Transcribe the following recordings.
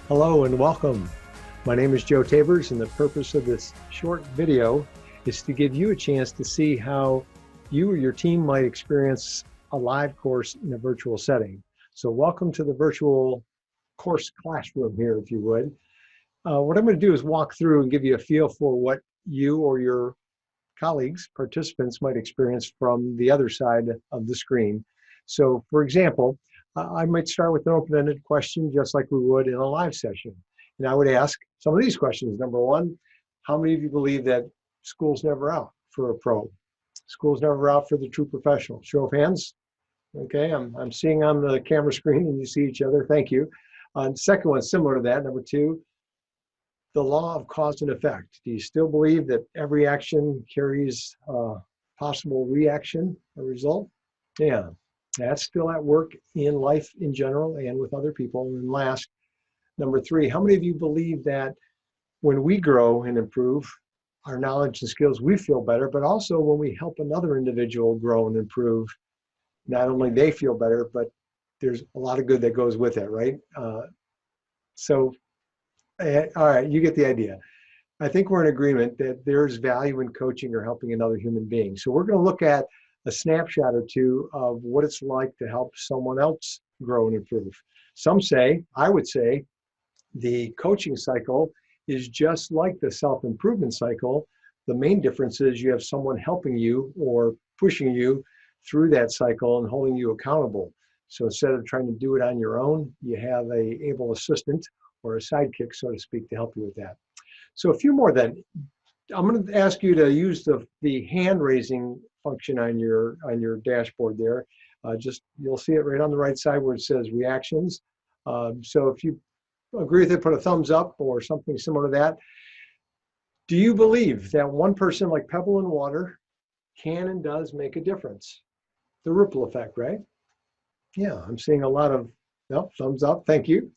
Hello and welcome. My name is Joe Tabers, and the purpose of this short video is to give you a chance to see how you or your team might experience a live course in a virtual setting. So welcome to the virtual course classroom here, if you would. What I'm going to do is walk through and give you a feel for what you or your colleagues, participants might experience from the other side of the screen. So for example, I might start with an open-ended question just like we would in a live session. And I would ask some of these questions. Number one, how many of you believe that school's never out for a pro? School's never out for the true professional. Show of hands. Okay, I'm seeing on the camera screen and you see each other. Thank you. Second one, similar to that. Number two, the law of cause and effect. Do you still believe that every action carries a possible reaction or result? Yeah, that's still at work in life in general and with other people. And then last, number three, how many of you believe that when we grow and improve our knowledge and skills, we feel better, but also when we help another individual grow and improve, not only they feel better, but there's a lot of good that goes with it, right? All right, you get the idea. I think we're in agreement that there's value in coaching or helping another human being. So we're going to look at a snapshot or two of what it's like to help someone else grow and improve. Some say, I would say, the coaching cycle is just like the self-improvement cycle. The main difference is you have someone helping you or pushing you through that cycle and holding you accountable. So instead of trying to do it on your own, you have an able assistant or a sidekick, so to speak, to help you with that. So a few more then. I'm going to ask you to use the hand raising function on your dashboard there. You'll see it right on the right side where it says reactions. So if you agree with it, put a thumbs up or something similar to that. Do you believe that one person like pebble in water can and does make a difference? The ripple effect, right? Yeah, I'm seeing a lot of thumbs up. Thank you.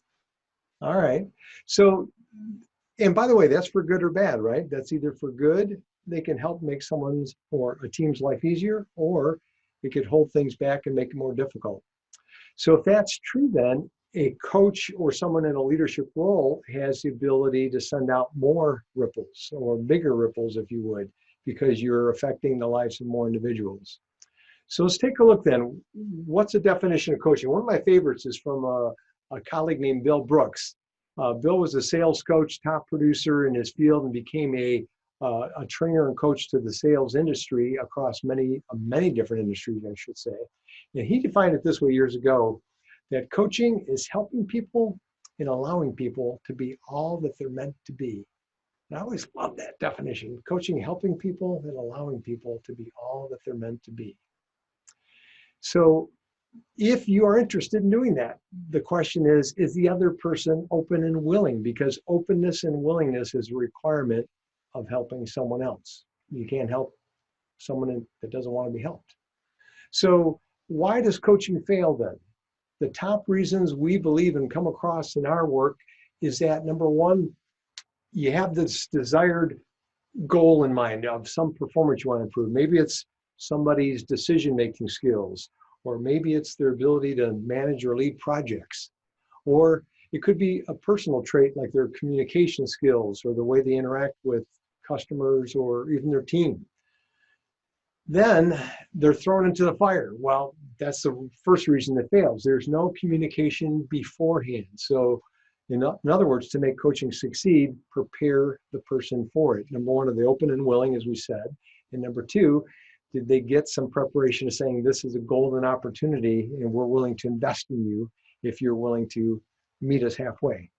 All right. So, and by the way, that's for good or bad, right? That's either for good, they can help make someone's or a team's life easier, or it could hold things back and make it more difficult. So if that's true, then a coach or someone in a leadership role has the ability to send out more ripples or bigger ripples, if you would, because you're affecting the lives of more individuals. So let's take a look then. What's the definition of coaching? One of my favorites is from a colleague named Bill Brooks. Bill was a sales coach, top producer in his field, and became a trainer and coach to the sales industry across many different industries, I should say. And he defined it this way years ago, that coaching is helping people and allowing people to be all that they're meant to be. And I always love that definition. Coaching, helping people and allowing people to be all that they're meant to be. So if you are interested in doing that, the question is the other person open and willing? Because openness and willingness is a requirement of helping someone else. You can't help someone that doesn't want to be helped. So why does coaching fail then? The top reasons we believe and come across in our work is that, number one, you have this desired goal in mind of some performance you want to improve. Maybe it's somebody's decision-making skills, or maybe it's their ability to manage or lead projects. Or it could be a personal trait like their communication skills or the way they interact with customers or even their team. Then they're thrown into the fire. Well, that's the first reason it fails. There's no communication beforehand. So in other words, to make coaching succeed, prepare the person for it. Number one, are they open and willing, as we said? And number two, did they get some preparation of saying this is a golden opportunity and we're willing to invest in you if you're willing to meet us halfway?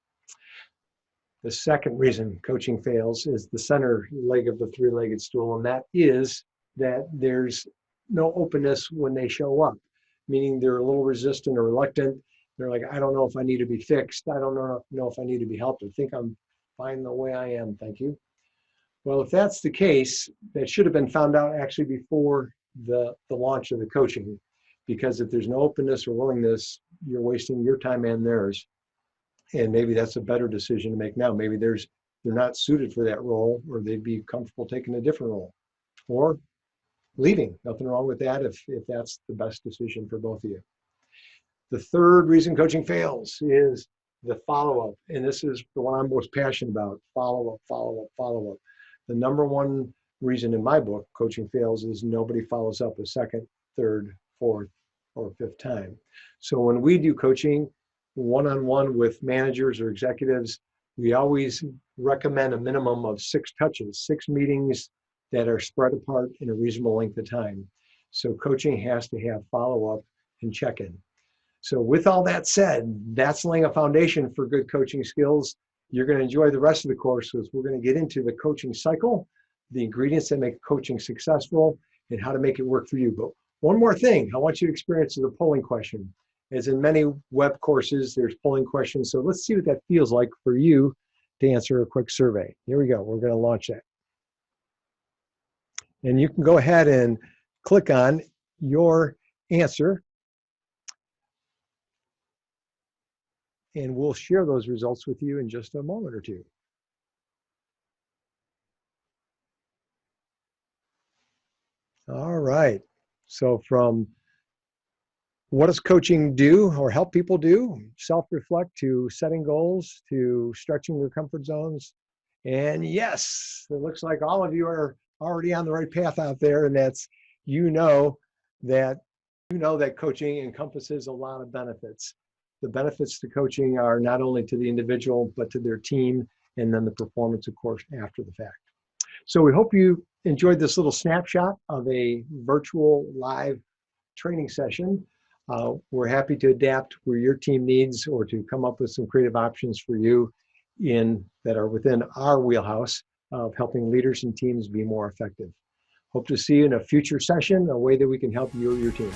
The second reason coaching fails is the center leg of the three-legged stool, and that is that there's no openness when they show up, meaning they're a little resistant or reluctant. They're like, I don't know if I need to be fixed. I don't know if I need to be helped. I think I'm fine the way I am, thank you. Well, if that's the case, that should have been found out actually before the launch of the coaching, because if there's no openness or willingness, you're wasting your time and theirs. And maybe that's a better decision to make now. Maybe they're not suited for that role, or they'd be comfortable taking a different role, or leaving. Nothing wrong with that if that's the best decision for both of you. The third reason coaching fails is the follow-up, and this is the one I'm most passionate about, follow-up, follow-up, follow-up. The number one reason in my book, coaching fails, is nobody follows up a second, third, fourth, or fifth time. So when we do coaching one-on-one with managers or executives, we always recommend a minimum of 6 touches, 6 meetings that are spread apart in a reasonable length of time. So coaching has to have follow-up and check-in. So with all that said, that's laying a foundation for good coaching skills. You're going to enjoy the rest of the course because we're going to get into the coaching cycle, the ingredients that make coaching successful, and how to make it work for you. But one more thing I want you to experience is a polling question. As in many web courses, there's polling questions. So let's see what that feels like for you to answer a quick survey. Here we go. We're going to launch that. And you can go ahead and click on your answer. And we'll share those results with you in just a moment or two. All right. So from what does coaching do or help people do? Self-reflect, to setting goals, to stretching your comfort zones. And yes, it looks like all of you are already on the right path out there. And that's, you know that coaching encompasses a lot of benefits. The benefits to coaching are not only to the individual, but to their team, and then the performance, of course, after the fact. So we hope you enjoyed this little snapshot of a virtual live training session. We're happy to adapt where your team needs, or to come up with some creative options for you that are within our wheelhouse of helping leaders and teams be more effective. Hope to see you in a future session, a way that we can help you or your team.